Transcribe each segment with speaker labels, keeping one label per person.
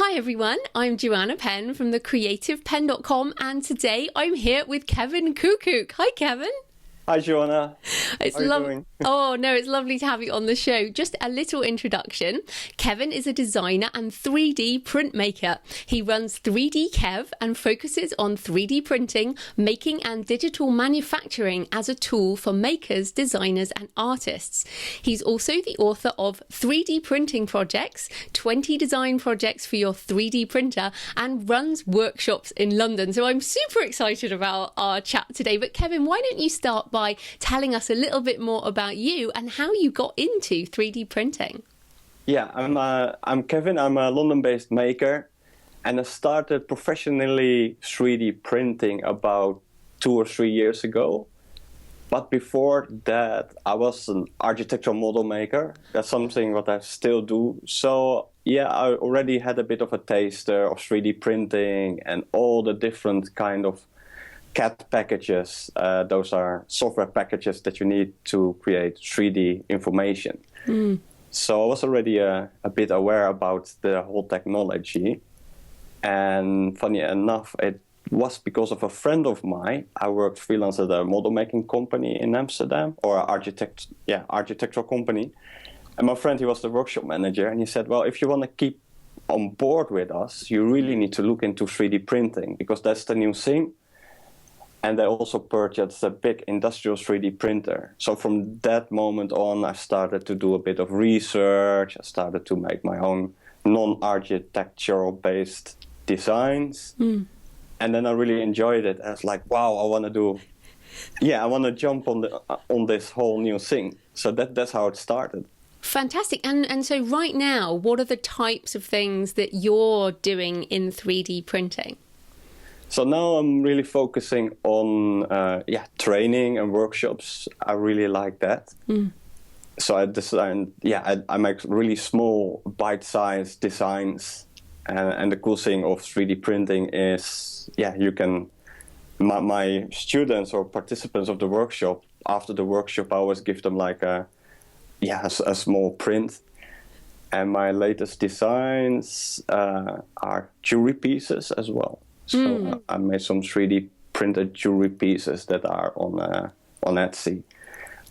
Speaker 1: Hi everyone, I'm Joanna Penn from the creativepenn.com and today I'm here with Kevin Koekkoek. Hi Kevin.
Speaker 2: Hi Joanna.
Speaker 1: It's
Speaker 2: How are you doing?
Speaker 1: Oh no, it's lovely to have you on the show. Just a little introduction. Kevin is a designer and 3D printmaker. He runs 3D Kev and focuses on 3D printing, making and digital manufacturing as a tool for makers, designers and artists. He's also the author of 3D printing projects, 20 design projects for your 3D printer, and runs workshops in London. So I'm super excited about our chat today. But Kevin, why don't you start by telling us a little bit more about you and how you got into 3D printing?
Speaker 2: Yeah, I'm Kevin. I'm a London-based maker, and I started professionally 3D printing about 2 or 3 years ago. But before that, I was an architectural model maker. That's something what I still do. So yeah, I already had a bit of a taster of 3D printing and all the different kind of CAD packages. Those are software packages that you need to create 3D information. So I was already a bit aware about the whole technology. And funny enough, it was because of a friend of mine. I worked freelance at a model making company in Amsterdam, or architectural company. And my friend, he was the workshop manager, and he said, well, if you want to keep on board with us, you really need to look into 3D printing, because that's the new thing. And they also purchased a big industrial 3D printer. So from that moment on, I started to do a bit of research. I started to make my own non-architectural based designs. And then I really enjoyed it. I was like, wow, I want to jump on this whole new thing. So that's how it started.
Speaker 1: Fantastic. And so right now, what are the types of things that you're doing in 3D printing?
Speaker 2: So now I'm really focusing on training and workshops. I really like that. So I designed, I make really small bite-sized designs. And the cool thing of 3D printing is, you can, my students or participants of the workshop, after the workshop, I always give them like a small print. And my latest designs are jewelry pieces as well. So I made some 3D printed jewelry pieces that are on Etsy.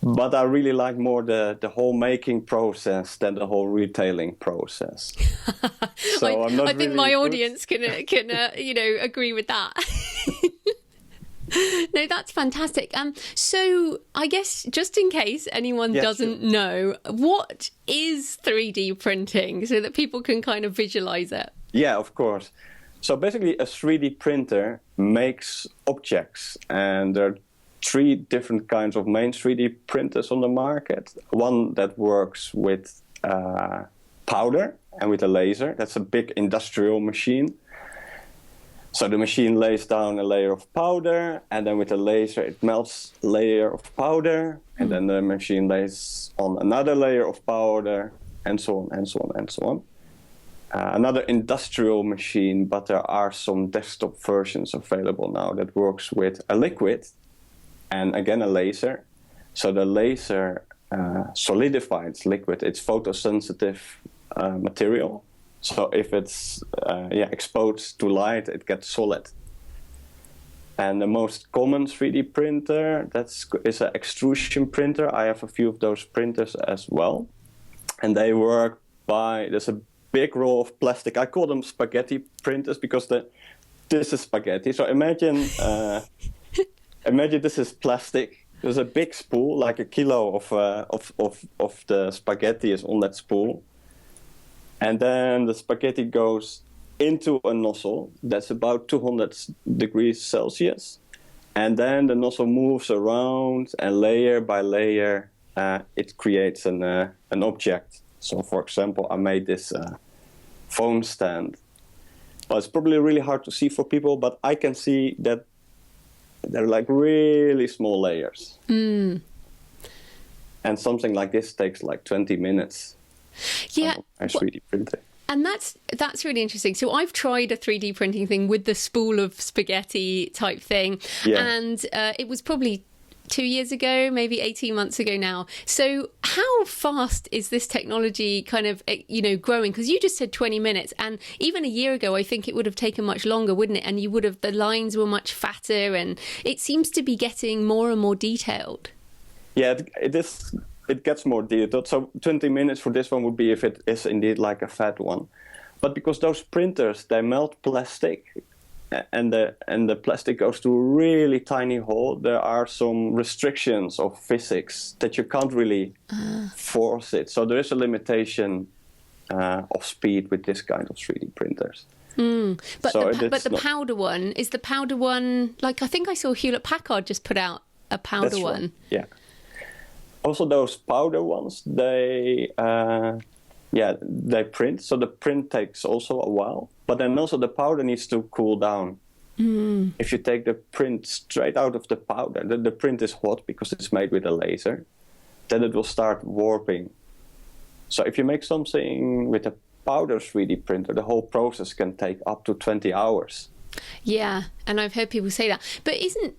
Speaker 2: But I really like more the whole making process than the whole retailing process. So
Speaker 1: I think my audience can agree with that. No, that's fantastic. So I guess just in case anyone doesn't know, what is 3D printing so that people can kind of visualize it?
Speaker 2: Yeah, of course. So basically a 3D printer makes objects, and there are 3 different kinds of main 3D printers on the market. One that works with powder and with a laser. That's a big industrial machine. So the machine lays down a layer of powder, and then with a laser it melts a layer of powder, and then the machine lays on another layer of powder, and so on and so on and so on. Another industrial machine, but there are some desktop versions available now that works with a liquid and again a laser. So the laser solidifies liquid. It's photosensitive material. So if it's exposed to light, it gets solid. And the most common 3D printer is an extrusion printer. I have a few of those printers as well, and they work there's a big roll of plastic. I call them spaghetti printers because this is spaghetti. So imagine this is plastic. There's a big spool, like a kilo of the spaghetti is on that spool, and then the spaghetti goes into a nozzle that's about 200 degrees Celsius, and then the nozzle moves around, and layer by layer, it creates an object. So, for example, I made this phone stand. Well, it's probably really hard to see for people, but I can see that they're like really small layers. And something like this takes like 20 minutes.
Speaker 1: Yeah.
Speaker 2: I 3D printing.
Speaker 1: And that's really interesting. So I've tried a 3D printing thing with the spool of spaghetti type thing. Yeah. And it was probably 2 years ago, maybe 18 months ago now. So how fast is this technology kind of, growing? Because you just said 20 minutes. And even a year ago, I think it would have taken much longer, wouldn't it? And the lines were much fatter, and it seems to be getting more and more detailed.
Speaker 2: Yeah, it gets more detailed. So 20 minutes for this one would be if it is indeed like a fat one. But because those printers, they melt plastic, and the plastic goes to a really tiny hole, there are some restrictions of physics that you can't really force it. So there is a limitation of speed with this kind of 3D printers.
Speaker 1: But
Speaker 2: So
Speaker 1: the powder one, is the powder one, like I think I saw Hewlett-Packard just put out a powder
Speaker 2: That's
Speaker 1: one.
Speaker 2: Right. Yeah. Also, those powder ones, they print. So the print takes also a while. But then also the powder needs to cool down. If you take the print straight out of the powder, the print is hot because it's made with a laser, then it will start warping. So if you make something with a powder 3D printer, the whole process can take up to 20 hours.
Speaker 1: Yeah, and I've heard people say that. But isn't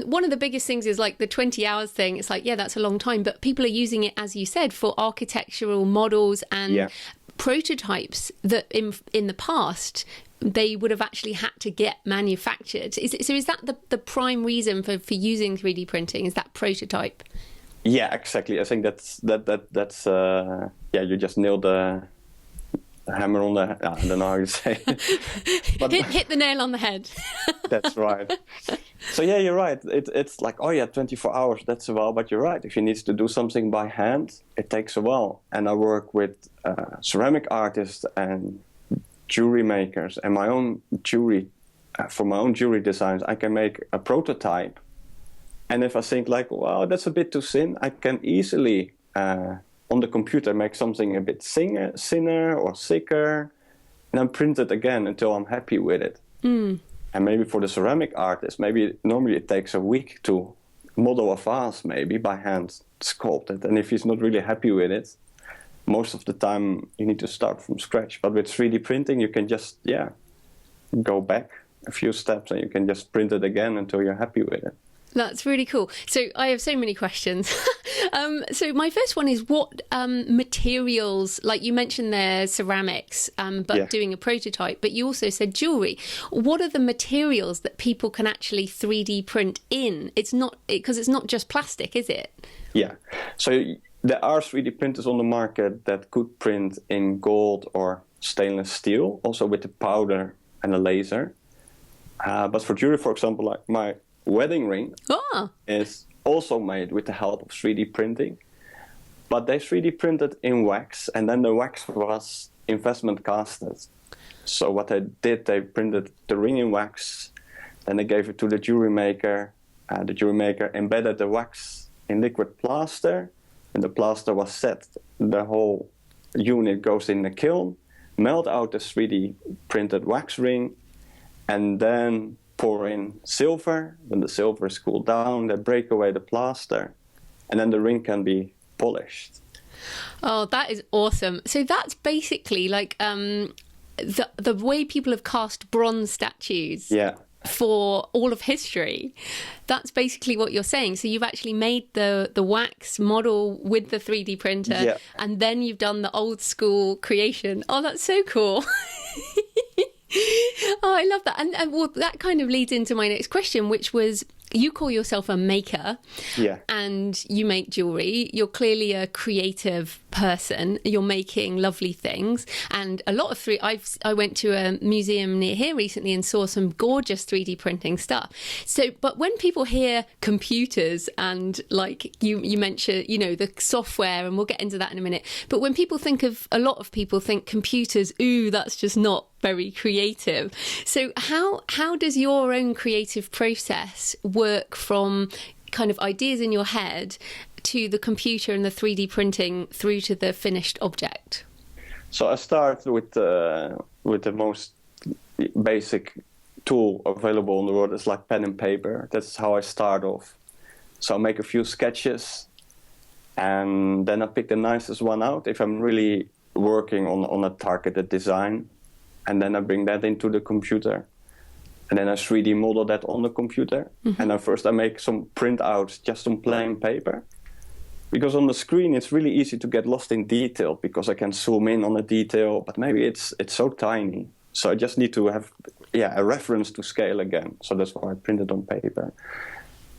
Speaker 1: one of the biggest things is like the 20 hours thing? It's like, yeah, that's a long time. But people are using it, as you said, for architectural models and prototypes that in the past they would have actually had to get manufactured. Is that the prime reason for using 3D printing? Is that prototype?
Speaker 2: Yeah, exactly. I think that's you just nailed the hammer on the, I don't know how you say it. But
Speaker 1: hit the nail on the head.
Speaker 2: That's right. So yeah, you're right. It's like, 24 hours, that's a while. But you're right. If you need to do something by hand, it takes a while. And I work with ceramic artists and jewelry makers, and my own jewelry. For my own jewelry designs, I can make a prototype. And if I think like, wow, that's a bit too thin, I can easily on the computer make something a bit thinner or thicker, and then print it again until I'm happy with it. And maybe for the ceramic artist, normally it takes a week to model a vase, maybe by hand sculpt it. And if he's not really happy with it, most of the time you need to start from scratch. But with 3D printing, you can just go back a few steps and you can just print it again until you're happy with it.
Speaker 1: That's really cool. So I have so many questions. So my first one is what materials, like you mentioned there, ceramics, doing a prototype, but you also said jewelry. What are the materials that people can actually 3D print in? It's not, because it's not just plastic, is it?
Speaker 2: Yeah. So there are 3D printers on the market that could print in gold or stainless steel, also with the powder and a laser. But for jewelry, for example, like my wedding ring is also made with the help of 3D printing, but they 3D printed in wax, and then the wax was investment casted. So what they did, they printed the ring in wax, then they gave it to the jewelry maker. The jewelry maker embedded the wax in liquid plaster, and the plaster was set. The whole unit goes in the kiln, melt out the 3D printed wax ring, and then pour in silver. When the silver is cooled down, they break away the plaster, and then the ring can be polished.
Speaker 1: Oh, that is awesome. So that's basically like the way people have cast bronze statues for all of history. That's basically what you're saying. So you've actually made the wax model with the 3D printer, and then you've done the old school creation. Oh, that's so cool. Oh, I love that. And well, that kind of leads into my next question, which was, you call yourself a maker, and you make jewelry. You're clearly a creative person. You're making lovely things, and a lot of I went to a museum near here recently and saw some gorgeous 3D printing stuff. So, but when people hear computers and like you mentioned, the software, and we'll get into that in a minute. But when a lot of people think computers, ooh, that's just not very creative. So how does your own creative process work from kind of ideas in your head to the computer and the 3D printing through to the finished object?
Speaker 2: So I start with the most basic tool available in the world. It's like pen and paper. That's how I start off. So I make a few sketches, and then I pick the nicest one out if I'm really working on a targeted design. And then I bring that into the computer. and then I 3D model that on the computer. And then first I make some printouts just on plain paper. Because on the screen it's really easy to get lost in detail because I can zoom in on a detail, but maybe it's so tiny. So I just need to have a reference to scale again. So that's why I print it on paper.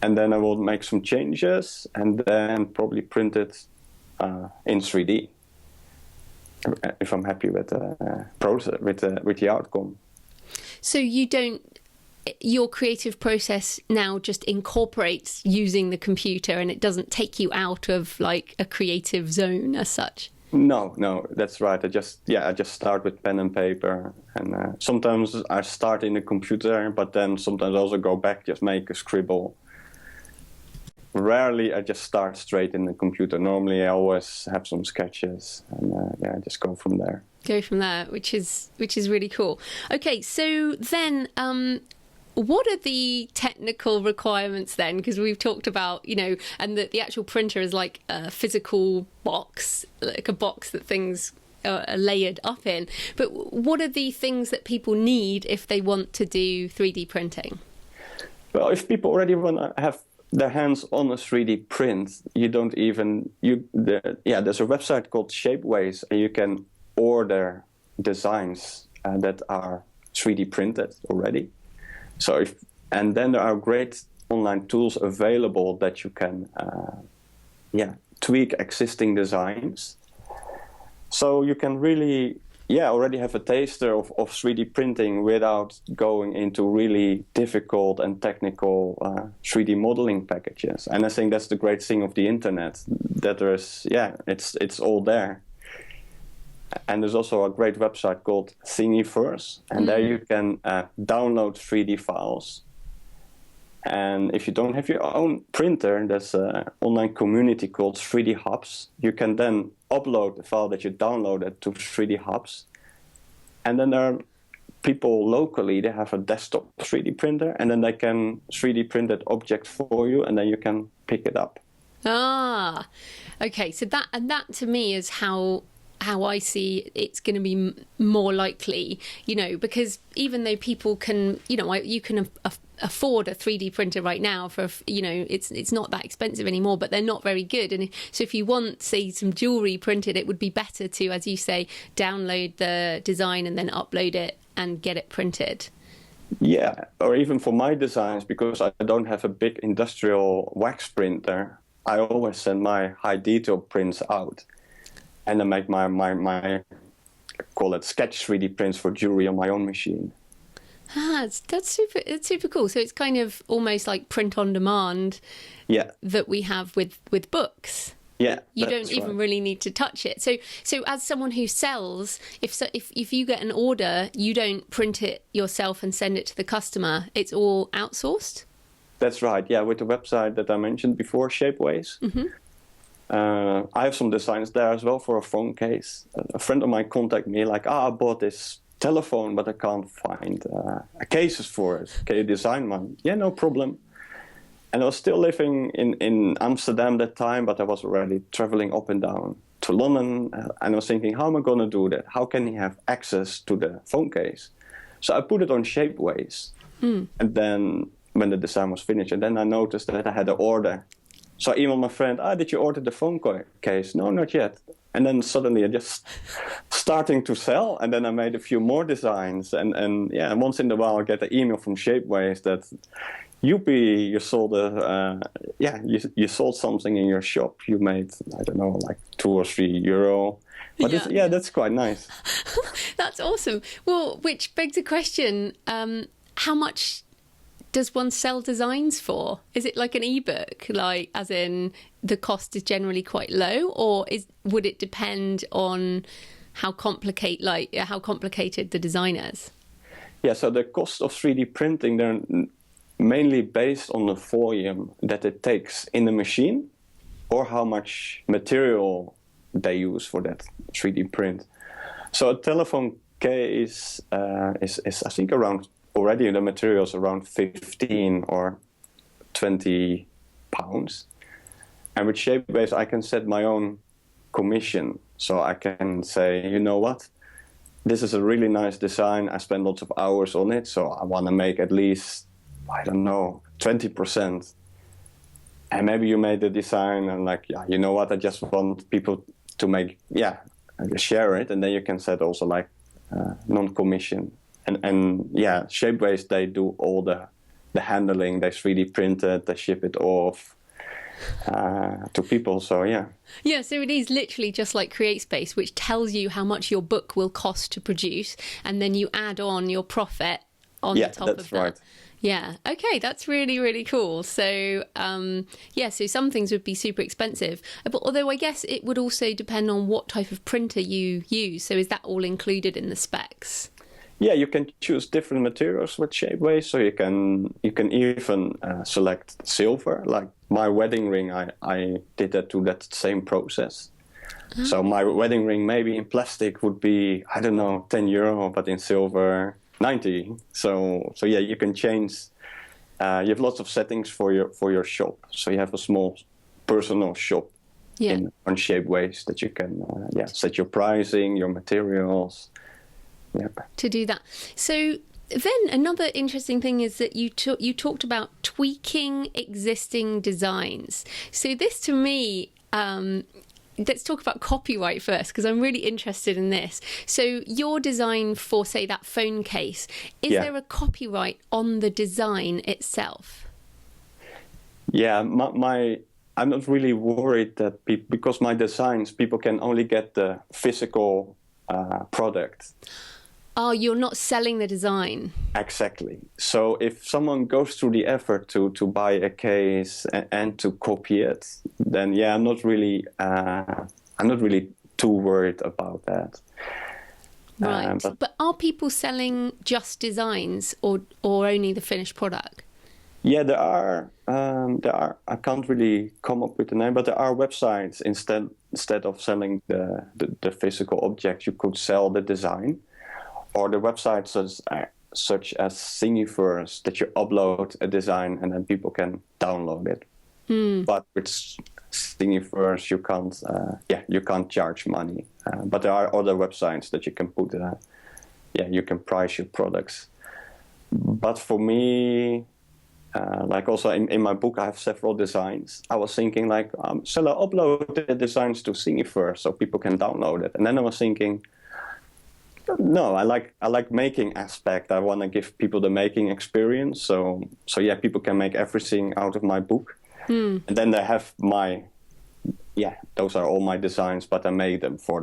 Speaker 2: And then I will make some changes and then probably print it in 3D if I'm happy with the process, with the outcome.
Speaker 1: So your creative process now just incorporates using the computer, and it doesn't take you out of like a creative zone as such?
Speaker 2: No, that's right. I just start with pen and paper, and sometimes I start in the computer, but then sometimes I also go back, just make a scribble. Rarely I just start straight in the computer. Normally I always have some sketches, and I just go from there.
Speaker 1: Which is really cool. Okay, so then what are the technical requirements then? Because we've talked about, and the actual printer is like a physical box, like a box that things are layered up in. But what are the things that people need if they want to do 3D printing?
Speaker 2: Well, if people already want to have their hands on a 3D print, there's a website called Shapeways, and you can order designs that are 3D printed already. And then there are great online tools available that you can tweak existing designs. So you can really already have a taster of 3D printing without going into really difficult and technical 3D modeling packages. And I think that's the great thing of the internet, that there's it's all there. And there's also a great website called Thingiverse, and there you can download 3D files. And if you don't have your own printer, there's an online community called 3D Hubs. You can then upload the file that you downloaded to 3D Hubs. And then there are people locally, they have a desktop 3D printer, and then they can 3D print that object for you, and then you can pick it up.
Speaker 1: Ah, okay. So that to me is how I see it's going to be more likely, because even though people can, you can afford a 3D printer right now for, it's not that expensive anymore, but they're not very good. And so if you want, say, some jewelry printed, it would be better to, as you say, download the design and then upload it and get it printed.
Speaker 2: Yeah, or even for my designs, because I don't have a big industrial wax printer, I always send my high detail prints out. And then make my call it sketch 3D prints for jewelry on my own machine.
Speaker 1: That's super cool. So it's kind of almost like print on demand.
Speaker 2: Yeah.
Speaker 1: That we have with books.
Speaker 2: Yeah.
Speaker 1: You don't even really need to touch it. So as someone who sells, if you get an order, you don't print it yourself and send it to the customer. It's all outsourced. That's
Speaker 2: right. Yeah, with the website that I mentioned before, Shapeways. Mm-hmm. I have some designs there as well for a phone case. A friend of mine contacted me like, I bought this telephone, but I can't find cases for it. Can you design one? Yeah, no problem. And I was still living in Amsterdam that time, but I was already traveling up and down to London. And I was thinking, how am I going to do that? How can he have access to the phone case? So I put it on Shapeways. And then when the design was finished, and then I noticed that I had an order. So I emailed my friend, did you order the phone case? No, not yet. And then suddenly I just starting to sell. And then I made a few more designs. And once in a while I get an email from Shapeways that, you sold you sold something in your shop. You made, I don't know, like €2 or €3. But that's quite nice.
Speaker 1: That's awesome. Well, which begs the question, how much does one sell designs for? Is it like an ebook, like as in the cost is generally quite low, or would it depend on how complicated the design is?
Speaker 2: Yeah, so the cost of 3D printing, they're mainly based on the volume that it takes in the machine, or how much material they use for that 3D print. So a telephone case is I think around. Already the materials around 15 or 20 pounds. And with Shapeways, I can set my own commission. So I can say, you know what? this is a really nice design. I spend lots of hours on it, so I want to make at least, I don't know, 20%. And maybe you made the design and like, yeah, you know what, I just want people to make, share it. And then you can set also like non-commission. And yeah, Shapeways, they do all the handling, they 3D print it, they ship it off to people. So yeah.
Speaker 1: Yeah, so it is literally just like CreateSpace, which tells you how much your book will cost to produce, and then you add on your profit on the top of that. Right. Yeah. Okay, that's really, really cool. So, so some things would be super expensive, but although I guess it would also depend on what type of printer you use. So is that all included in the specs?
Speaker 2: Yeah, you can choose different materials with Shapeways. So you can even select silver. Like my wedding ring, I did that to that same process. Oh. So my wedding ring, maybe in plastic would be, I don't know, €10, but in silver, 90. So yeah, you can change. You have lots of settings for your shop. So you have a small personal shop on Shapeways that you can set your pricing, your materials. Yep. To
Speaker 1: do that. So then another interesting thing is that you talked about tweaking existing designs. So this to me, let's talk about copyright first, because I'm really interested in this. So your design for, say, that phone case, is there a copyright on the design itself?
Speaker 2: Yeah, I'm not really worried that because my designs, people can only get the physical product.
Speaker 1: Oh, you're not selling the design.
Speaker 2: Exactly. So if someone goes through the effort to buy a case and to copy it, then I'm not really too worried about that.
Speaker 1: Right. But are people selling just designs or only the finished product?
Speaker 2: Yeah, there are. I can't really come up with the name, but there are websites instead of selling the physical object, you could sell the design. Or the websites such as Thingiverse, that you upload a design and then people can download it. But with Thingiverse, you can't charge money. But there are other websites that you can put. You can price your products. But for me, like also in my book, I have several designs. I was thinking like, shall I upload the designs to Thingiverse so people can download it? And then I was thinking, no, I like making aspect. I want to give people the making experience. So people can make everything out of my book. And then they have those are all my designs, but I made them for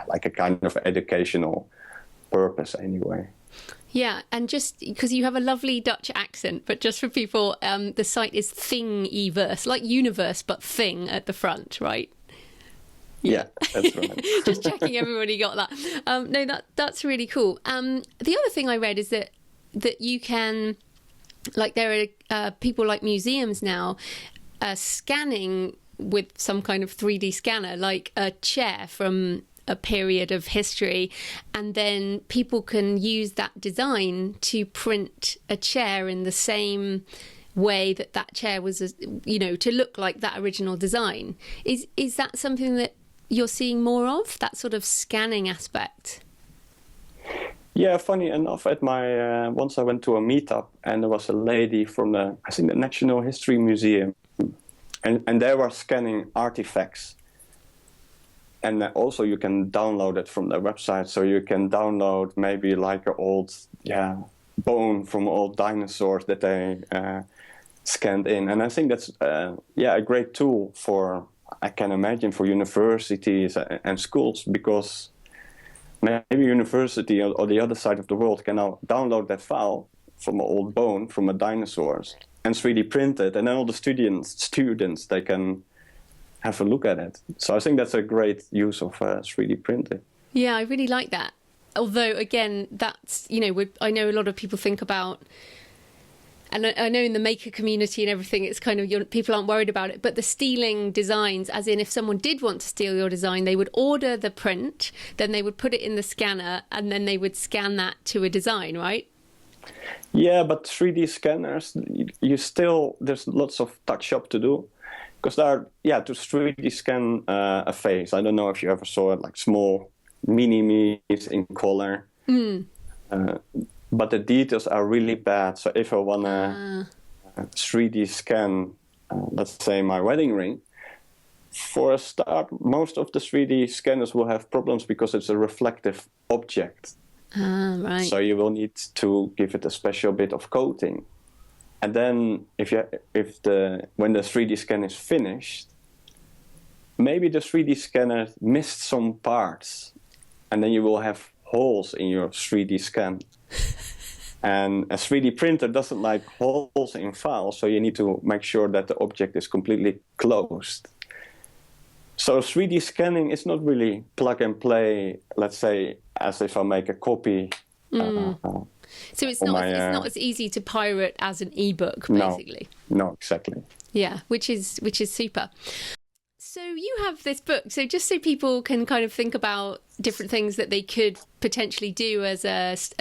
Speaker 2: like a kind of educational purpose anyway.
Speaker 1: Yeah, and just because you have a lovely Dutch accent, but just for people, the site is Thingiverse, like universe, but thing at the front, right?
Speaker 2: Yeah, that's right.
Speaker 1: Just checking everybody got that. No, that's really cool. The other thing I read is that you can, like, there are people like museums now scanning with some kind of 3D scanner, like a chair from a period of history, and then people can use that design to print a chair in the same way that chair was, to look like that original design. Is that something that you're seeing more of, that sort of scanning aspect?
Speaker 2: Yeah, funny enough, at my once I went to a meetup and there was a lady from the National History Museum, and they were scanning artifacts. And also you can download it from their website, so you can download maybe like an old bone from old dinosaurs that they scanned in. And I think that's a great tool for, I can imagine, for universities and schools, because maybe university or the other side of the world can now download that file from an old bone from a dinosaurs and 3D print it, and then all the students they can have a look at it. So I think that's a great use of 3D printing. Yeah,
Speaker 1: I really like that. Although again, that's, I know a lot of people think about, and I know in the maker community and everything, it's kind of, people aren't worried about it, but the stealing designs, as in if someone did want to steal your design, they would order the print, then they would put it in the scanner, and then they would scan that to a design, right?
Speaker 2: Yeah, but 3D scanners, there's lots of touch up to do. Because to 3D scan a face, I don't know if you ever saw it, like small mini-me's in color. But the details are really bad. So if I want to 3D scan, let's say my wedding ring, for a start, most of the 3D scanners will have problems because it's a reflective object.
Speaker 1: Right.
Speaker 2: So you will need to give it a special bit of coating. And then when the 3D scan is finished, maybe the 3D scanner missed some parts, and then you will have holes in your 3D scan. And a 3D printer doesn't like holes in files, so you need to make sure that the object is completely closed. So 3D scanning is not really plug and play, let's say, as if I make a copy.
Speaker 1: So it's not as easy to pirate as an ebook, basically.
Speaker 2: No, exactly.
Speaker 1: Yeah, which is super. So you have this book. So just so people can kind of think about different things that they could potentially do as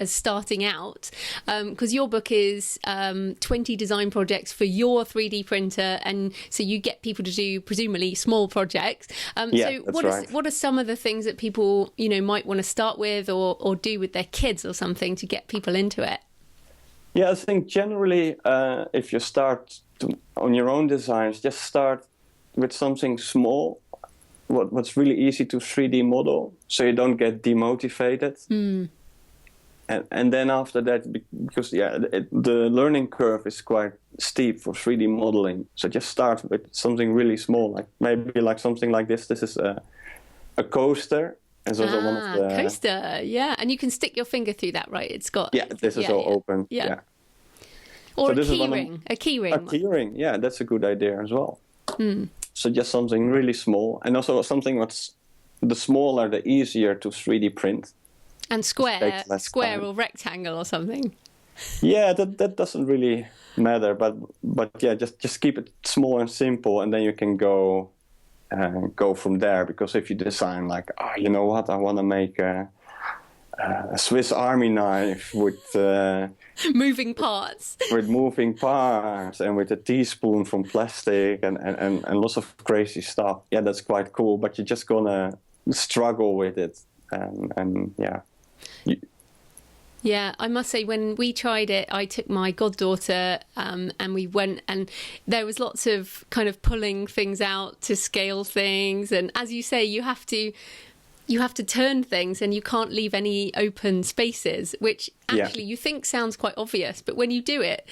Speaker 1: starting out, because your book is 20 design projects for your 3D printer, and so you get people to do presumably small projects. So what are some of the things that people might want to start with or do with their kids or something to get people into it?
Speaker 2: Yeah, I think generally if you start on your own designs, just start with something small, what's really easy to 3D model, so you don't get demotivated. And then after that, because the learning curve is quite steep for 3D modeling, so just start with something really small, like maybe like something like this. This is a coaster. It's also one of the
Speaker 1: coaster, yeah, and you can stick your finger through that, right? It's got
Speaker 2: this is all open,
Speaker 1: Or so a key ring. A key
Speaker 2: ring, yeah, that's a good idea as well. So just something really small, and also something the smaller, the easier to 3D print.
Speaker 1: And square or rectangle or something.
Speaker 2: Yeah, that doesn't really matter, but yeah, just keep it small and simple, and then you can go from there. Because if you design like, you know what, I want to make a Swiss Army knife with
Speaker 1: moving parts,
Speaker 2: and with a teaspoon from plastic and lots of crazy stuff. Yeah, that's quite cool, but you're just gonna struggle with it, and yeah.
Speaker 1: Yeah, I must say, when we tried it, I took my goddaughter and we went, and there was lots of kind of pulling things out to scale things, and as you say, you have to turn things, and you can't leave any open spaces, which actually you think sounds quite obvious, but when you do it,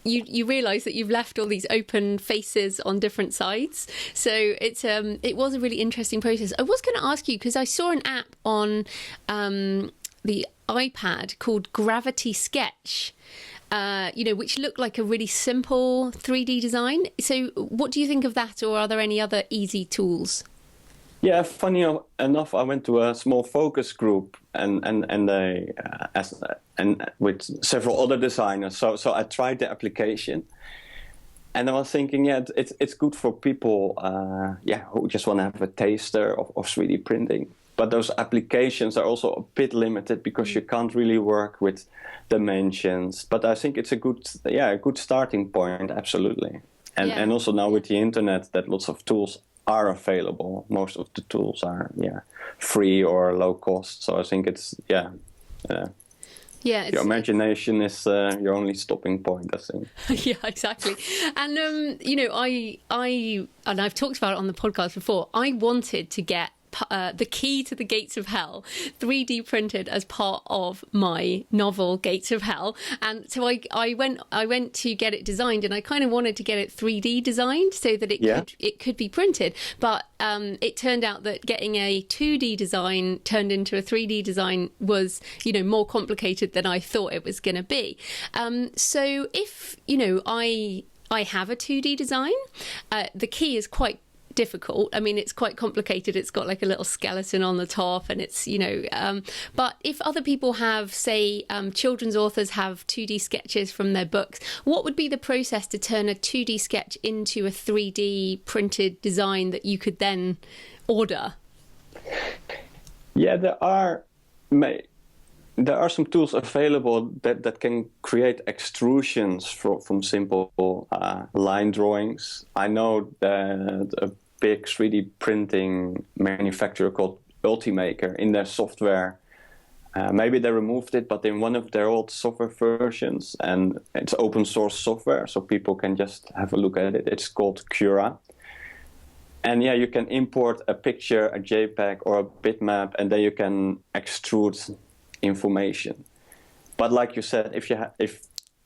Speaker 1: you realise that you've left all these open faces on different sides. So it was a really interesting process. I was going to ask you, because I saw an app on the iPad called Gravity Sketch, which looked like a really simple 3D design. So what do you think of that, or are there any other easy tools?
Speaker 2: Yeah, funny enough, I went to a small focus group and with several other designers. So I tried the application, and I was thinking, it's good for people, who just want to have a taster of 3D printing. But those applications are also a bit limited because you can't really work with dimensions. But I think it's a good starting point, absolutely. And also now with the internet, that lots of tools are available. Most of the tools are free or low cost. So I think it's your imagination is your only stopping point, I think.
Speaker 1: Yeah, exactly. And I've talked about it on the podcast before. I wanted to get the Key to the Gates of Hell 3D printed as part of my novel Gates of Hell, and so I went to get it designed, and I kind of wanted to get it 3D designed so that it could be printed, but it turned out that getting a 2D design turned into a 3D design was more complicated than I thought it was going to be. So if I have a 2D design, the key is quite difficult. I mean, it's quite complicated. It's got like a little skeleton on the top, and it's but if other people have, say, children's authors have 2D sketches from their books, what would be the process to turn a 2D sketch into a 3D printed design that you could then order? Yeah, there are some tools available that can create extrusions from simple line drawings. I know that a big 3D printing manufacturer called
Speaker 2: Ultimaker in their software. Maybe they removed it, but in one of their old software versions, and it's open source software, so people can just have a look at it. It's called Cura. And yeah, you can import a picture, a JPEG, or a bitmap, and then you can extrude information. But like you said, if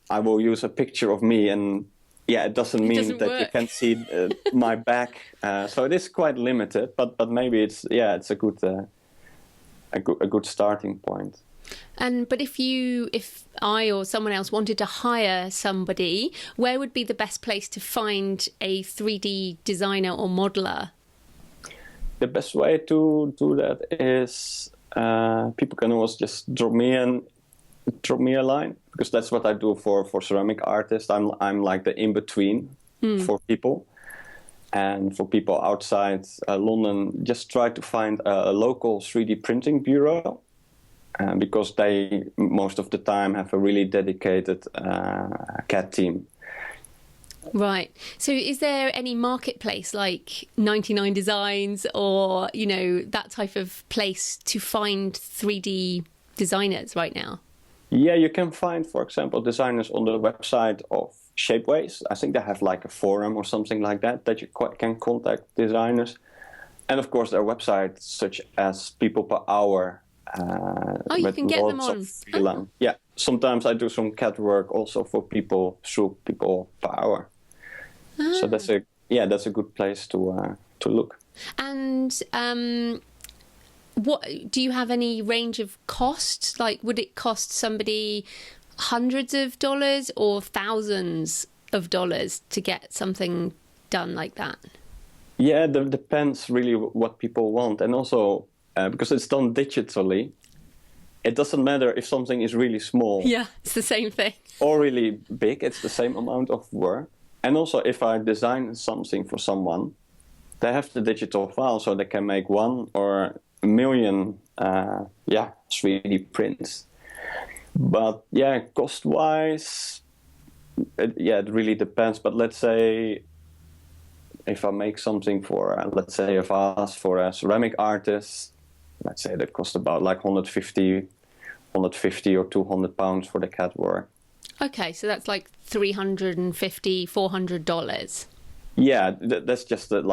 Speaker 2: I will use a picture of me, and yeah, it doesn't mean that
Speaker 1: work.
Speaker 2: you can see my back. So it is quite limited, but maybe it's a good starting point.
Speaker 1: But if I or someone else wanted to hire somebody, where would be the best place to find a 3D designer or modeler?
Speaker 2: The best way to do that is people can always just drop me a line, because that's what I do for ceramic artists. I'm like the in between for people. And for people outside London, just try to find a local 3D printing bureau, because they most of the time have a really dedicated CAD team.
Speaker 1: Right. So is there any marketplace like 99 Designs or, that type of place to find 3D designers right now?
Speaker 2: Yeah, you can find, for example, designers on the website of Shapeways. I think they have like a forum or something like that you can contact designers. And of course, their websites such as People Per Hour.
Speaker 1: You can get them on.
Speaker 2: Oh. Yeah, sometimes I do some CAD work also for people through People Per Hour. So that's a good place to look.
Speaker 1: And what do you have any range of costs? Like, would it cost somebody hundreds of dollars or thousands of dollars to get something done like that?
Speaker 2: Yeah, that depends really what people want, and also because it's done digitally, it doesn't matter if something is really small.
Speaker 1: Yeah, it's the same thing.
Speaker 2: Or really big, it's the same amount of work. And also, if I design something for someone, they have the digital file, so they can make 1 or a million 3D prints. But yeah, cost-wise, it really depends. But let's say if I make something for, if I ask for a ceramic artist, let's say that costs about like 150 or 200 pounds for the CAD work.
Speaker 1: Okay, so that's like $350, $400.
Speaker 2: Yeah, that's just a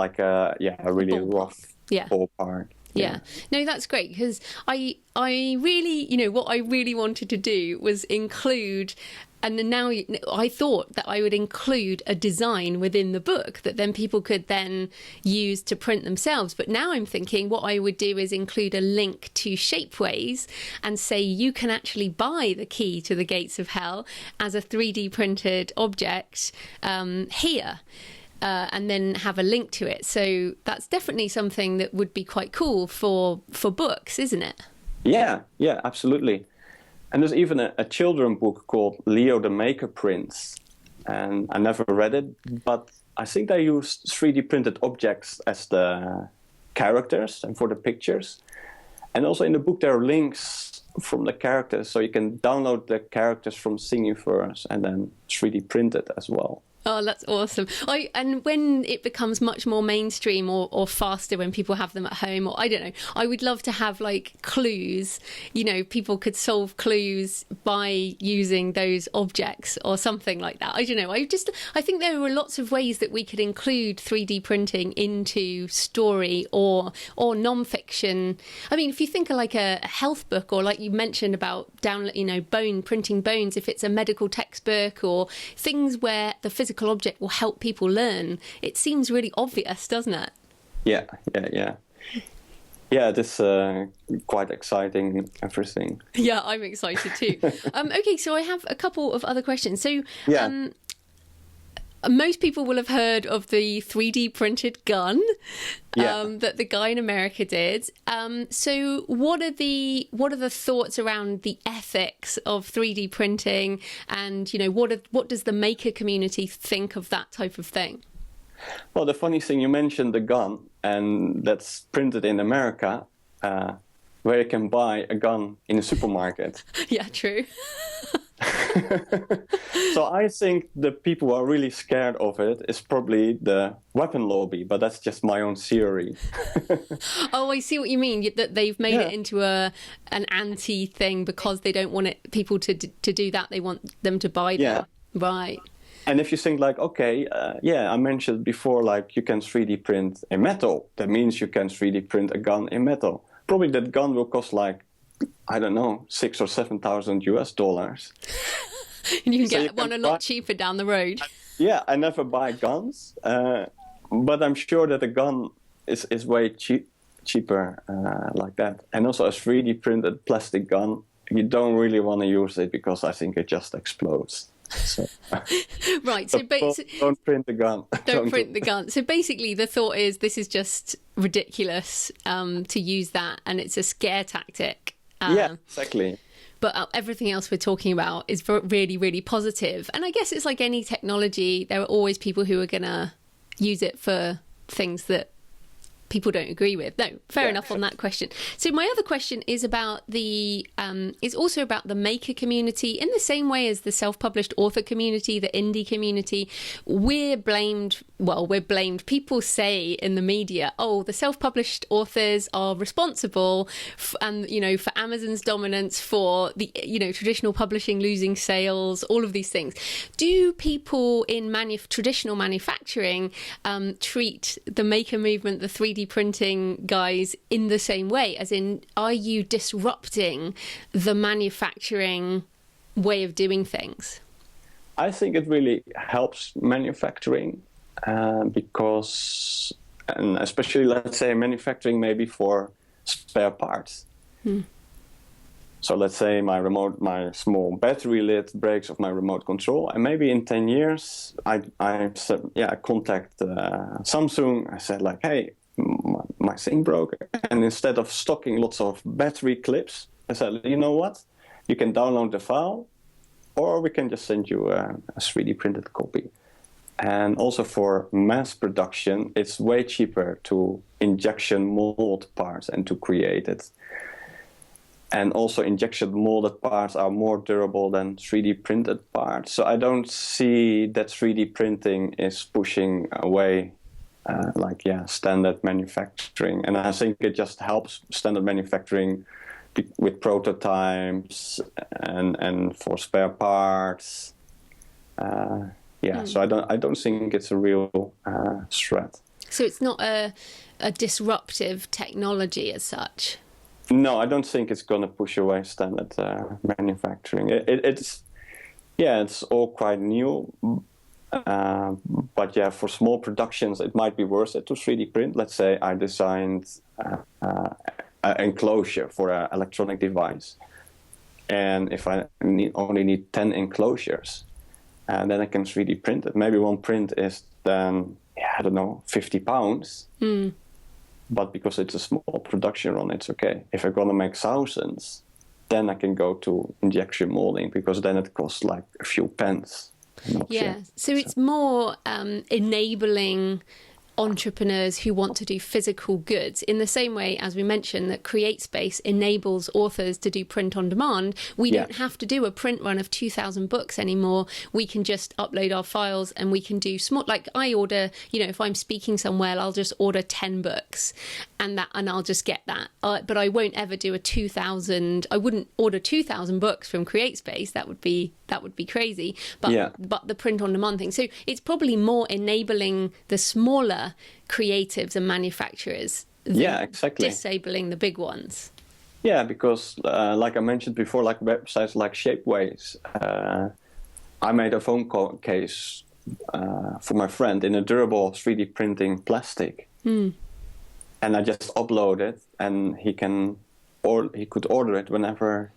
Speaker 2: really rough ballpark.
Speaker 1: Yeah. No, that's great, because I really, what I really wanted to do was include, and now I thought that I would include a design within the book that then people could then use to print themselves. But now I'm thinking what I would do is include a link to Shapeways and say you can actually buy the key to the gates of hell as a 3D printed object here. And then have a link to it. So that's definitely something that would be quite cool for books, isn't it?
Speaker 2: Yeah, absolutely. And there's even a children's book called Leo the Maker Prints. And I never read it, but I think they use 3D printed objects as the characters and for the pictures. And also in the book there are links from the characters, so you can download the characters from Thingiverse and then 3D print it as well.
Speaker 1: Oh, that's awesome. And when it becomes much more mainstream or faster, when people have them at home, or I don't know, I would love to have like clues, people could solve clues by using those objects or something like that. I don't know. I think there are lots of ways that we could include 3D printing into story or non-fiction. I mean, if you think of like a health book, or like you mentioned about printing bones, if it's a medical textbook or things where the physical object will help people learn, it seems really obvious, doesn't it?
Speaker 2: Yeah, it is quite exciting, everything.
Speaker 1: Yeah, I'm excited too. Okay, so I have a couple of other questions. So most people will have heard of the 3D printed gun that the guy in America did. So what are the thoughts around the ethics of 3D printing, and what does the maker community think of that type of thing?
Speaker 2: Well, the funny thing, you mentioned the gun, and that's printed in America, where you can buy a gun in a supermarket.
Speaker 1: Yeah, true.
Speaker 2: So I think the people who are really scared of it is probably the weapon lobby, but that's just my own theory.
Speaker 1: Oh, I see what you mean. That they've made it into an anti thing because they don't want people to do that. They want them to buy them. Right.
Speaker 2: And if you think like, okay, I mentioned before, like you can 3D print a metal. That means you can 3D print a gun in metal. Probably that gun will cost like, I don't know, $6,000 or $7,000.
Speaker 1: And you can get one a lot cheaper down the road.
Speaker 2: Yeah, I never buy guns, but I'm sure that a gun is way cheaper like that. And also a 3D printed plastic gun, you don't really want to use it because I think it just explodes. So,
Speaker 1: right. So
Speaker 2: don't print the gun.
Speaker 1: Don't print the gun. So basically, the thought is this is just ridiculous to use that, and it's a scare tactic.
Speaker 2: Yeah, exactly.
Speaker 1: But everything else we're talking about is really, really positive. And I guess it's like any technology. There are always people who are going to use it for things that people don't agree with. No, fair enough on that question. So my other question is about is also about the maker community. In the same way as the self-published author community, the indie community, we're blamed. People say in the media, oh, the self-published authors are responsible for Amazon's dominance, for the traditional publishing losing sales, all of these things. Do people in traditional manufacturing treat the maker movement, the 3D printing guys, in the same way? As in, are you disrupting the manufacturing way of doing things?
Speaker 2: I think it really helps manufacturing because, and especially let's say manufacturing maybe for spare parts. So let's say my small battery lid breaks of my remote control, and maybe in 10 years I contact Samsung. I said like, hey, my thing broke, and instead of stocking lots of battery clips, I said, you know what, you can download the file, or we can just send you a 3D printed copy. And also for mass production, it's way cheaper to injection mold parts and to create it. And also injection molded parts are more durable than 3D printed parts. So I don't see that 3D printing is pushing away standard manufacturing. And I think it just helps standard manufacturing with prototypes and for spare parts. So I don't think it's a real threat. So
Speaker 1: it's not a disruptive technology as such?
Speaker 2: No, I don't think it's going to push away standard manufacturing. It's all quite new. But for small productions, it might be worth it to 3D print. Let's say I designed an enclosure for an electronic device. And if I only need 10 enclosures, then I can 3D print it. Maybe one print is then, £50. But because it's a small production run, it's okay. If I'm going to make thousands, then I can go to injection molding, because then it costs like a few pence.
Speaker 1: So it's more enabling entrepreneurs who want to do physical goods, in the same way as we mentioned that CreateSpace enables authors to do print on demand. We don't have to do a print run of 2,000 books anymore. We can just upload our files and we can do small, like I order, if I'm speaking somewhere, I'll just order 10 books and I'll just get that. But I won't ever do I wouldn't order 2,000 books from CreateSpace. That would be crazy. But the print on demand thing. So it's probably more enabling the smaller creatives and manufacturers than disabling the big ones.
Speaker 2: Yeah, because like I mentioned before, like websites like Shapeways, I made a phone case for my friend in a durable 3D printing plastic. And I just upload it, and he could order it whenever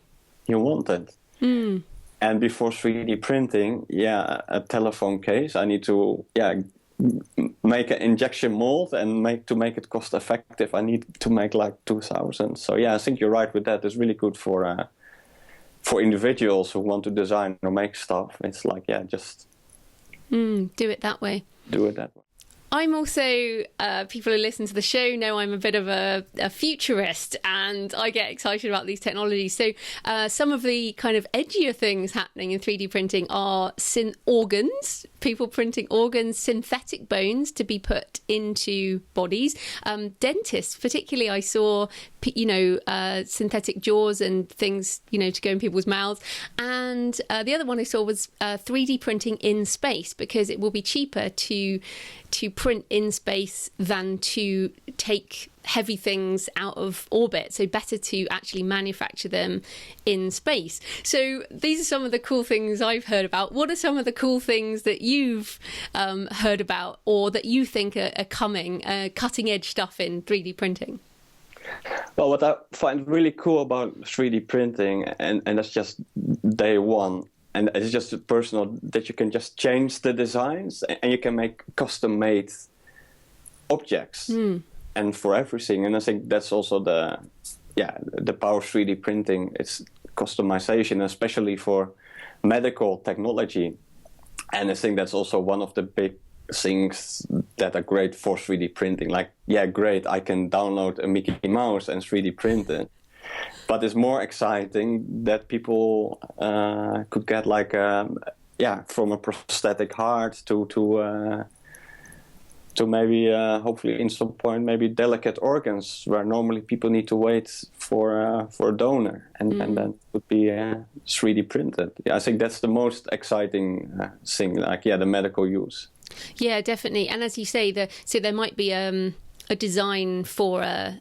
Speaker 2: he wanted. And before 3D printing, a telephone case, I need to make an injection mold, and to make it cost effective, I need to make like 2,000. So I think you're right with that. It's really good for individuals who want to design or make stuff. It's like just
Speaker 1: do it that way.
Speaker 2: Do it that way.
Speaker 1: I'm also, people who listen to the show know I'm a bit of a futurist, and I get excited about these technologies. So some of the kind of edgier things happening in 3D printing are organs, people printing organs, synthetic bones to be put into bodies. Dentists, particularly, I saw, synthetic jaws and things, to go in people's mouths. And the other one I saw was 3D printing in space, because it will be cheaper to print in space than to take heavy things out of orbit. So better to actually manufacture them in space. So these are some of the cool things I've heard about. What are some of the cool things that you've heard about, or that you think are coming, cutting edge stuff in 3D printing?
Speaker 2: Well, what I find really cool about 3D printing, and that's just day one, and it's just personal, that you can just change the designs and you can make custom-made objects and for everything. And I think that's also the power of 3D printing. It's customization, especially for medical technology. And I think that's also one of the big things that are great for 3D printing. Like, yeah, great, I can download a Mickey Mouse and 3D print it. But it's more exciting that people could get like, from a prosthetic heart to maybe, hopefully in some point, maybe delicate organs where normally people need to wait for a donor, and then it would be 3D printed. Yeah, I think that's the most exciting thing, like, the medical use.
Speaker 1: Yeah, definitely. And as you say, so there might be a design for a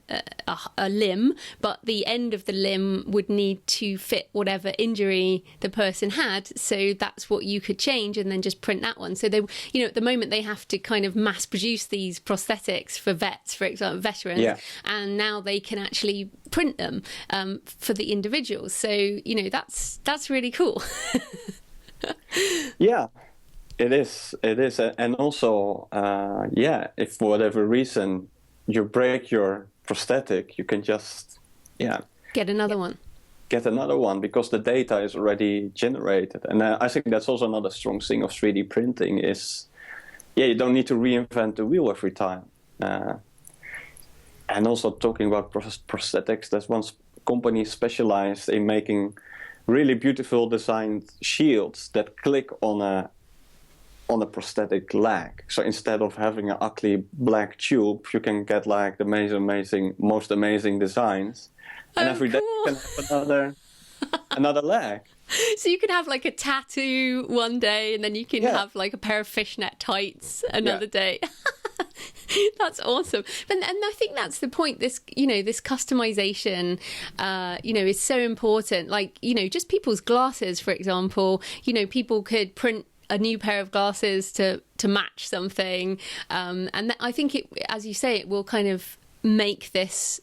Speaker 1: limb, but the end of the limb would need to fit whatever injury the person had. So that's what you could change and then just print that one. So they, at the moment they have to kind of mass produce these prosthetics for vets, for example, veterans, and now they can actually print them for the individuals. So that's really cool.
Speaker 2: Yeah. It is, and also, if for whatever reason you break your prosthetic, you can just,
Speaker 1: get another one.
Speaker 2: Get another one, because the data is already generated. And I think that's also another strong thing of 3D printing is, you don't need to reinvent the wheel every time. And also talking about prosthetics, there's one company specialized in making really beautiful designed shields that click on a prosthetic leg. So instead of having an ugly black tube, you can get like the most amazing designs. And every day you can have another leg.
Speaker 1: So you can have like a tattoo one day, and then you can have like a pair of fishnet tights another day. That's awesome. And I think that's the point. This customization, is so important. Like, just people's glasses, for example, people could print a new pair of glasses to match something, and I think it, as you say, it will kind of make this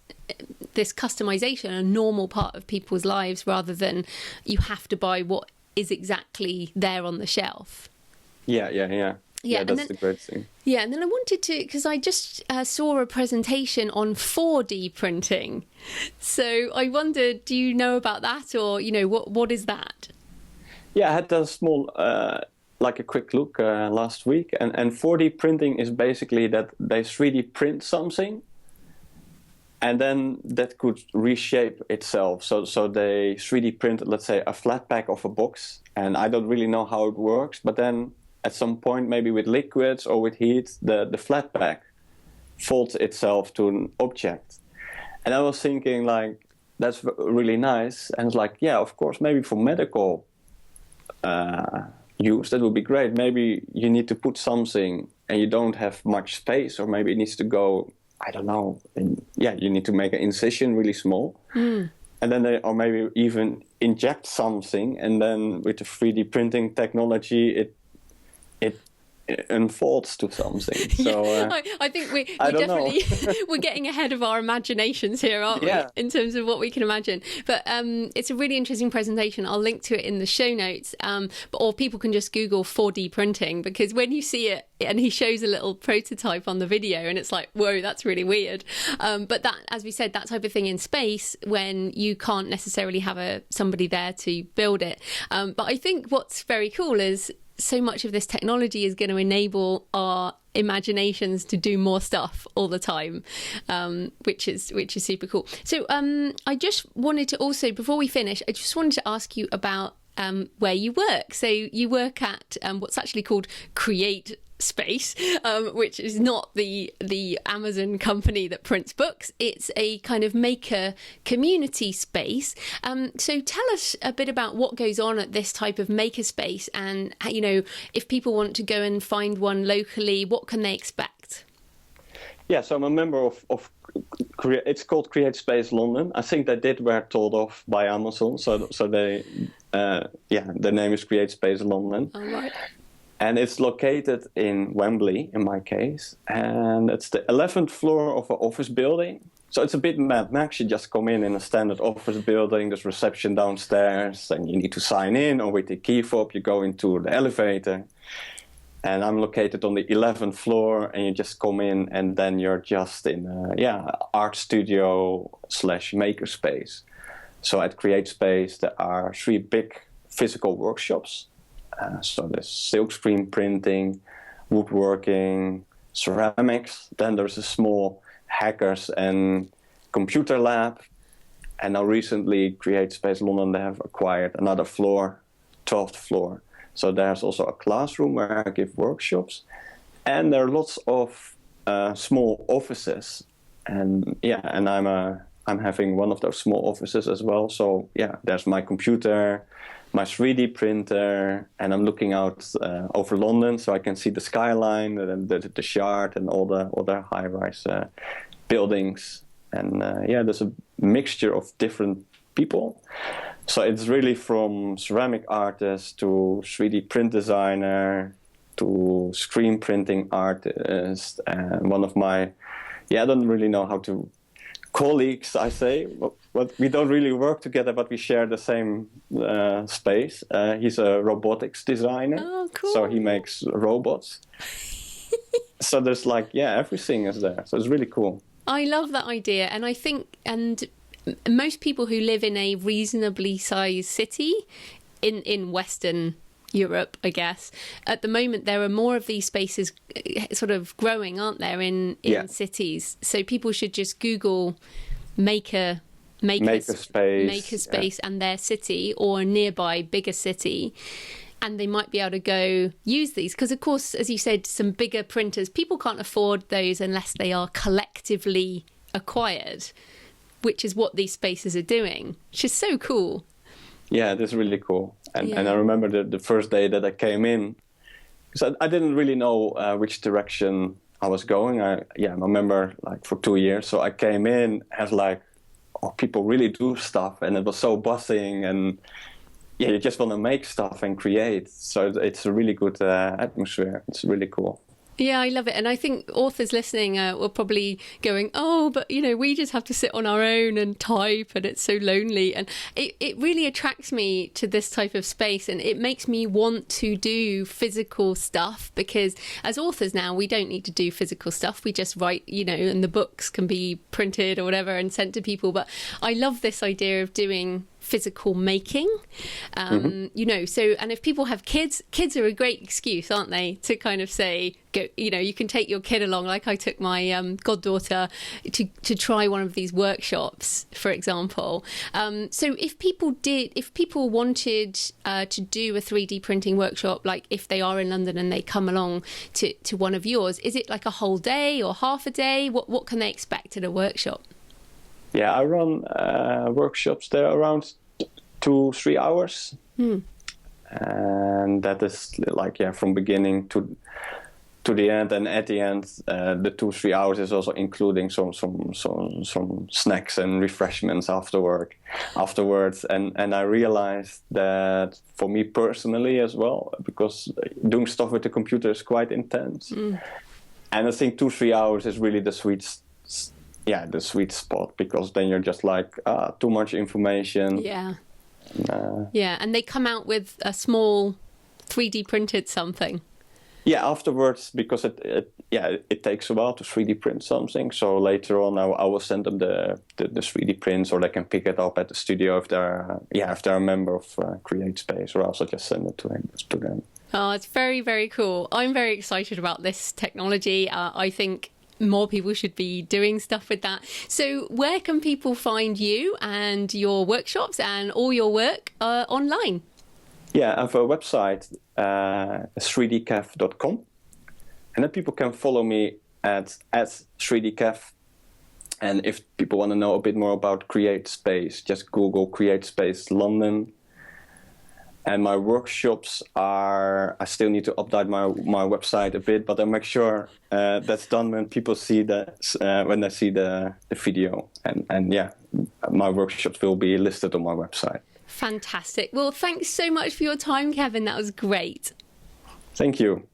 Speaker 1: customization a normal part of people's lives, rather than you have to buy what is exactly there on the shelf. Yeah, that's the great thing. Yeah, and then I wanted to, because I just saw a presentation on 4D printing, so I wondered, do you know about that, or what is that?
Speaker 2: Yeah, I had a small like a quick look last week, and 4D printing is basically that they 3D print something, and then that could reshape itself. So they 3D print, let's say, a flat pack of a box, and I don't really know how it works, but then at some point, maybe with liquids or with heat, the flat pack folds itself to an object. And I was thinking, like, that's really nice, and it's like, yeah, of course, maybe for medical use, that would be great. Maybe you need to put something and you don't have much space, or maybe it needs to go, I don't know, you need to make an incision really small, and then or maybe even inject something, and then with the 3D printing technology it unfolds to something. So
Speaker 1: I think we definitely we're getting ahead of our imaginations here, aren't we, in terms of what we can imagine. But it's a really interesting presentation. I'll link to it in the show notes, or people can just Google 4D printing, because when you see it, and he shows a little prototype on the video, and it's like, whoa, that's really weird. But that, as we said, that type of thing in space, when you can't necessarily have somebody there to build it. But I think what's very cool is so much of this technology is going to enable our imaginations to do more stuff all the time, which is super cool. So I just wanted to also, before we finish, I just wanted to ask you about where you work. So you work at what's actually called Create Space, which is not the Amazon company that prints books. It's a kind of maker community space. So tell us a bit about what goes on at this type of maker space, and if people want to go and find one locally, what can they expect?
Speaker 2: Yeah, so I'm a member of it's called Create Space London. I think they were told off by Amazon, so they the name is Create Space London.
Speaker 1: All right.
Speaker 2: And it's located in Wembley, in my case, and it's the 11th floor of an office building. So it's a bit Mad Max. You just come in a standard office building. There's reception downstairs, and you need to sign in, or with the key fob, you go into the elevator. And I'm located on the 11th floor, and you just come in, and then you're just in art studio / maker space. So at Create Space, there are 3 big physical workshops. So there's silkscreen printing, woodworking, ceramics. Then there's a small hackers and computer lab. And now recently, Create Space London, they have acquired another floor, 12th floor. So there's also a classroom where I give workshops. And there are lots of small offices. And I'm having one of those small offices as well. So there's my computer, my 3D printer, and I'm looking out over London, so I can see the skyline, and the Shard, and all the other high-rise buildings. And there's a mixture of different people. So it's really from ceramic artist to 3D print designer to screen printing artist. And one of my, I don't really know how to colleagues, I say, but we don't really work together, but we share the same space. He's a robotics designer.
Speaker 1: Oh, cool.
Speaker 2: So he makes robots. So there's everything is there. So it's really cool.
Speaker 1: I love that idea. And I think, most people who live in a reasonably sized city in Western Europe, I guess, at the moment there are more of these spaces sort of growing, aren't there, in cities? So people should just Google maker space and their city or a nearby bigger city, and they might be able to go use these. Because of course, as you said, some bigger printers, people can't afford those unless they are collectively acquired, which is what these spaces are doing, which is so cool.
Speaker 2: Yeah, it is really cool. And I remember the first day that I came in, because I didn't really know which direction I was going. I remember for 2 years. So I came in as people really do stuff, and it was so buzzing, and you just want to make stuff and create. So it's a really good atmosphere. It's really cool.
Speaker 1: Yeah, I love it. And I think authors listening were probably going, oh, but, we just have to sit on our own and type, and it's so lonely. And it really attracts me to this type of space, and it makes me want to do physical stuff, because as authors now, we don't need to do physical stuff. We just write, and the books can be printed or whatever and sent to people. But I love this idea of doing physical making, so, and if people have kids are a great excuse, aren't they, to kind of say, go, you can take your kid along, like I took my goddaughter to try one of these workshops, for example. So if people wanted to do a 3D printing workshop, like if they are in London and they come along to one of yours, is it like a whole day or half a day? What can they expect at a workshop?
Speaker 2: Yeah, I run workshops there around 2-3 hours. And that is from beginning to the end. And at the end, the 2-3 hours is also including some snacks and refreshments afterwards. And I realized that for me personally as well, because doing stuff with the computer is quite intense. And I think 2-3 hours is really the sweet spot, because then you're just too much information. And they come out with a small 3D printed something. Afterwards, because it takes a while to 3D print something. So later on, I will send them the 3D prints, or they can pick it up at the studio if they're a member of Create Space, or else I just send it to them.
Speaker 1: Oh, it's very, very cool. I'm very excited about this technology. I think more people should be doing stuff with that. So where can people find you and your workshops and all your work online?
Speaker 2: Yeah, I have a website, 3dkev.com. And then people can follow me at 3dkev. And if people want to know a bit more about Create Space, just Google Create Space London. And my workshops are, I still need to update my website a bit, but I'll make sure that's done when people see when they see the video. And yeah, my workshops will be listed on my website.
Speaker 1: Fantastic. Well, thanks so much for your time, Kevin. That was great.
Speaker 2: Thank you.